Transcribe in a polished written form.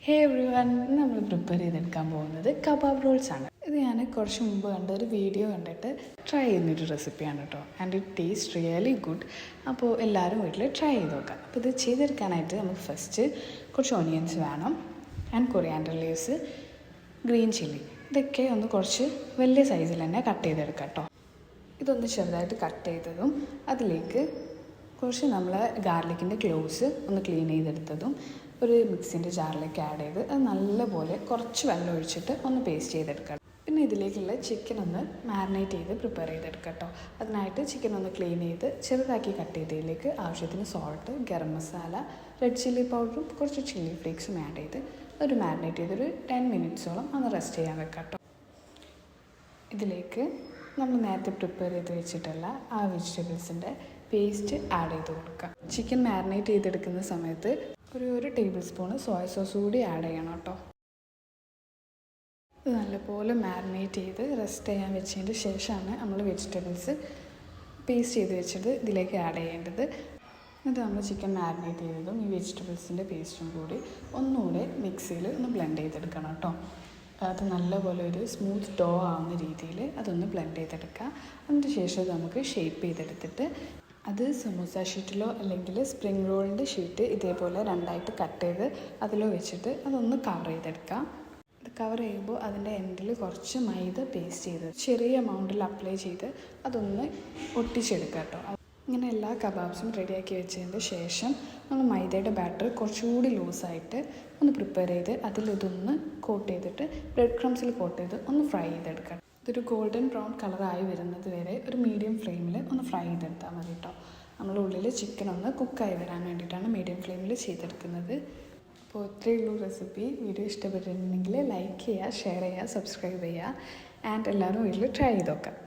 ഹേ every one, നമ്മൾ prepare ചെയ്തെടുക്കാൻ പോകുന്നത് കബാബ് റോൾസ് ആണ്. ഇത് ഞാൻ കുറച്ച് മുമ്പ് കണ്ട ഒരു വീഡിയോ കണ്ടിട്ട് ട്രൈ ചെയ്യുന്നൊരു റെസിപ്പിയാണ് കേട്ടോ. And it taste really good. അപ്പോൾ എല്ലാവരും വീട്ടിൽ ട്രൈ ചെയ്ത് നോക്കാം. അപ്പോൾ ഇത് ചെയ്തെടുക്കാനായിട്ട് നമുക്ക് ഫസ്റ്റ് കുറച്ച് ഓണിയൻസ് വേണം, and coriander leaves, green chilli, ഇതൊക്കെ ഒന്ന് കുറച്ച് വലിയ സൈസിൽ തന്നെ കട്ട് ചെയ്തെടുക്കാം കേട്ടോ. ഇതൊന്ന് ചെറുതായിട്ട് കട്ട് ചെയ്തതും അതിലേക്ക് കുറച്ച് നമ്മൾ ഗാർലിക്കിൻ്റെ ക്ലോവ്സ് ഒന്ന് ക്ലീൻ ചെയ്തെടുത്തതും ഒരു മിക്സിൻ്റെ ജാറിലേക്ക് ആഡ് ചെയ്ത് അത് നല്ലപോലെ കുറച്ച് വെള്ളം ഒഴിച്ചിട്ട് ഒന്ന് പേസ്റ്റ് ചെയ്തെടുക്കാം. പിന്നെ ഇതിലേക്കുള്ള ചിക്കൻ ഒന്ന് മാരിനേറ്റ് ചെയ്ത് പ്രിപ്പയർ ചെയ്തെടുക്കാം കേട്ടോ. അതിനായിട്ട് ചിക്കൻ ഒന്ന് ക്ലീൻ ചെയ്ത് ചെറുതാക്കി കട്ട് ചെയ്തതിലേക്ക് ആവശ്യത്തിന് salt, garam masala, red chilli പൗഡറും കുറച്ച് ചില്ലി ഫ്ലേക്സും ആഡ് ചെയ്ത് ഒരു മാരിനേറ്റ് ചെയ്തൊരു 10 മിനിറ്റ്സോളം ഒന്ന് റെസ്റ്റ് ചെയ്യാൻ വെക്കാം കേട്ടോ. ഇതിലേക്ക് നമ്മൾ നേരത്തെ പ്രിപ്പയർ ചെയ്ത് വെച്ചിട്ടുള്ള ആ വെജിറ്റബിൾസിൻ്റെ പേസ്റ്റ് ആഡ് ചെയ്ത് കൊടുക്കാം. ചിക്കൻ മാരിനേറ്റ് ചെയ്തെടുക്കുന്ന സമയത്ത് ഒരു ടേബിൾ സ്പൂണ് സോയ സോസ് കൂടി ആഡ് ചെയ്യണം കേട്ടോ. ഇത് നല്ലപോലെ മാരിനേറ്റ് ചെയ്ത് റെസ്റ്റ് ചെയ്യാൻ വെച്ചതിന് ശേഷമാണ് നമ്മൾ വെജിറ്റബിൾസ് പേസ്റ്റ് ചെയ്ത് വെച്ചത് ഇതിലേക്ക് ആഡ് ചെയ്യേണ്ടത്. എന്നിട്ട് നമ്മൾ ചിക്കൻ മാരിനേറ്റ് ചെയ്തതും ഈ വെജിറ്റബിൾസിൻ്റെ പേസ്റ്റും കൂടി ഒന്നുകൂടെ മിക്സിയിൽ ഒന്ന് ബ്ലെൻഡ് ചെയ്തെടുക്കണം കേട്ടോ. അത് നല്ലപോലെ ഒരു സ്മൂത്ത് ഡോ ആവുന്ന രീതിയിൽ അതൊന്ന് ബ്ലെൻഡ് ചെയ്തെടുക്കുക. അതിന് ശേഷം നമുക്ക് ഷേപ്പ് ചെയ്തെടുത്തിട്ട് അത് സമൂസ ഷീറ്റിലോ അല്ലെങ്കിൽ സ്പ്രിംഗ് റോളിൻ്റെ ഷീറ്റ് ഇതേപോലെ രണ്ടായിട്ട് കട്ട് ചെയ്ത് അതിലോ വെച്ചിട്ട് അതൊന്ന് കവർ ചെയ്തെടുക്കാം. ഇത് കവർ ചെയ്യുമ്പോൾ അതിൻ്റെ എൻഡിൽ കുറച്ച് മൈദ പേസ്റ്റ് ചെയ്ത് ചെറിയ എമൗണ്ടിൽ അപ്ലൈ ചെയ്ത് അതൊന്ന് ഒട്ടിച്ചെടുക്കുക കേട്ടോ. ഇങ്ങനെ എല്ലാ കബാബ്സും റെഡിയാക്കി വെച്ചതിന് ശേഷം നമ്മൾ മൈദയുടെ ബാറ്റർ കുറച്ചുകൂടി ലൂസായിട്ട് ഒന്ന് പ്രിപ്പയർ ചെയ്ത് അതിലിതൊന്ന് കോട്ട് ചെയ്തിട്ട് ബ്രെഡ് ക്രംസിൽ കോട്ട് ചെയ്ത് ഒന്ന് ഫ്രൈ ചെയ്തെടുക്കാം. ഇതൊരു ഗോൾഡൻ ബ്രൗൺ കളറായി വരുന്നത് വരെ ഒരു മീഡിയം ഫ്ലെയിമിൽ ഒന്ന് ഫ്രൈ ചെയ്തെടുത്താൽ മതി കേട്ടോ. നമ്മൾ ഉള്ളിൽ ചിക്കൻ ഒന്ന് കുക്കായി വരാൻ വേണ്ടിയിട്ടാണ് മീഡിയം ഫ്ലെയിമിൽ ചെയ്തെടുക്കുന്നത്. അപ്പോൾ ഇത്രയേ ഉള്ളൂ റെസിപ്പി. വീഡിയോ ഇഷ്ടപ്പെട്ടിട്ടുണ്ടെങ്കിൽ ലൈക്ക് ചെയ്യുക, ഷെയർ ചെയ്യുക, സബ്സ്ക്രൈബ് ചെയ്യുക, ആൻഡ് എല്ലാവരും വീട്ടിൽ ട്രൈ ചെയ്ത് നോക്കാം.